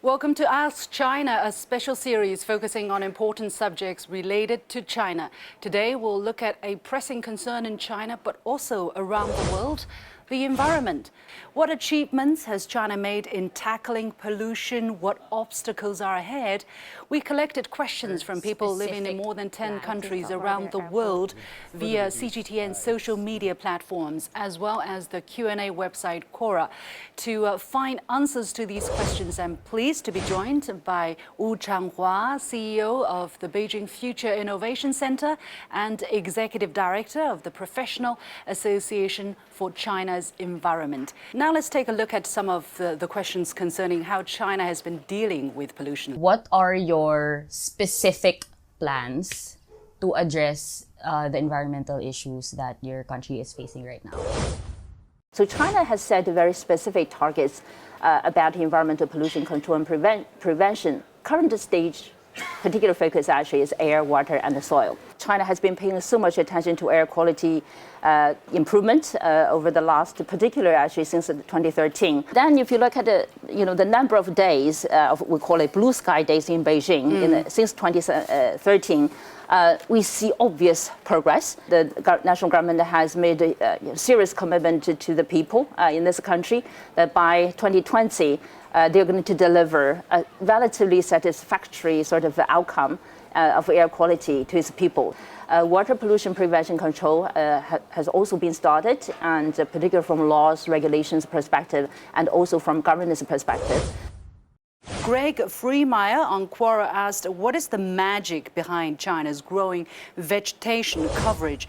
Welcome to Ask China, a special series focusing on important subjects related to China. Today we'll look at a pressing concern in China, but also around the world, the environment. What achievements has China made in tackling pollution? What obstacles are ahead? We collected questions from people living in more than 10 countries around the world via CGTN social media platforms, as well as the Q&A website Quora. To find answers to these questions, I'm pleased to be joined by Wu Changhua, CEO of the Beijing Future Innovation Center and Executive Director of the Professional Association for China's Environment. Now let's take a look at some of the questions concerning how China has been dealing with pollution. What are your specific plans to address the environmental issues that your country is facing right now? So China has set very specific targets about environmental pollution control and prevention. Current stage particular focus actually is air, water, and the soil. China has been paying so much attention to air quality improvement over the last, particularly actually since 2013. Then if you look at the number of days, we call it blue sky days in Beijing, since 2013, we see obvious progress. The national government has made a serious commitment to the people in this country that by 2020, they're going to deliver a relatively satisfactory sort of outcome of air quality to its people. Water pollution prevention control has also been started, and particularly from laws, regulations perspective, and also from governance perspective. Greg Freemeyer on Quora asked, what is the magic behind China's growing vegetation coverage?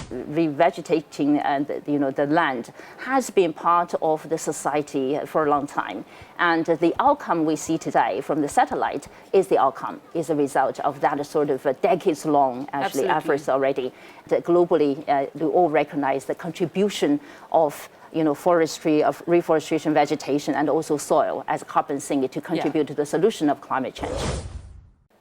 Revegetating the land has been part of the society for a long time, and the outcome we see today from the satellite is the outcome, is a result of that sort of decades-long actually efforts already. Globally, we all recognize the contribution of forestry, of reforestation, vegetation, and also soil as carbon sink to contribute to the solution of climate change.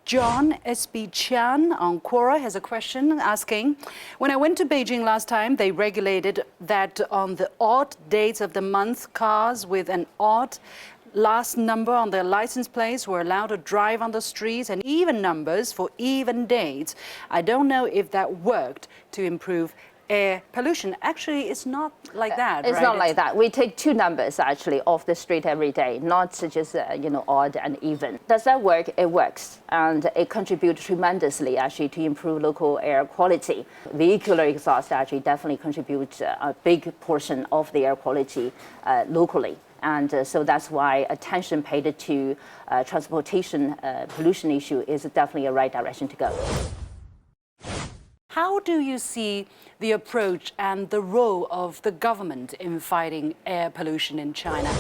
John S.B. Chan on Quora has a question asking, when I went to Beijing last time, they regulated that on the odd dates of the month, cars with an odd last number on their license plates were allowed to drive on the streets, and even numbers for even dates. I don't know if that worked to improve air pollution. Actually, it's not like that, It's not like that. We take two numbers actually off the street every day, not just odd and even. Does that work? It works, and it contributes tremendously actually to improve local air quality. Vehicular exhaust actually definitely contributes a big portion of the air quality locally. And so that's why attention paid to transportation pollution issue is definitely a right direction to go. How do you see the approach and the role of the government in fighting air pollution in China?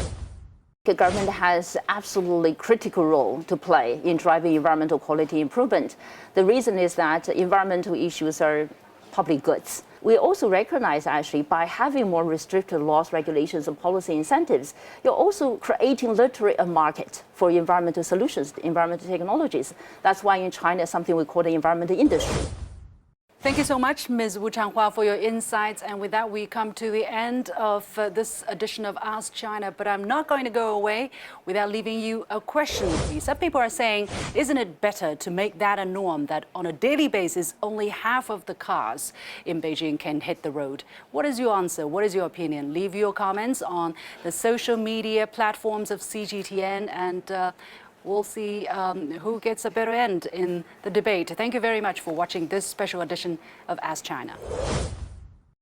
The government has absolutely critical role to play in driving environmental quality improvement. The reason is that environmental issues are public goods. We also recognize actually by having more restrictive laws, regulations, and policy incentives, you're also creating literally a market for environmental solutions, environmental technologies. That's why in China, something we call the environmental industry. Thank you so much, Ms. Wu Changhua, for your insights. And with that, we come to the end of this edition of Ask China. But I'm not going to go away without leaving you a question. Some people are saying, isn't it better to make that a norm, that on a daily basis, only half of the cars in Beijing can hit the road? What is your answer? What is your opinion? Leave your comments on the social media platforms of CGTN, and we'll see who gets a better end in the debate. Thank you very much for watching this special edition of Ask China.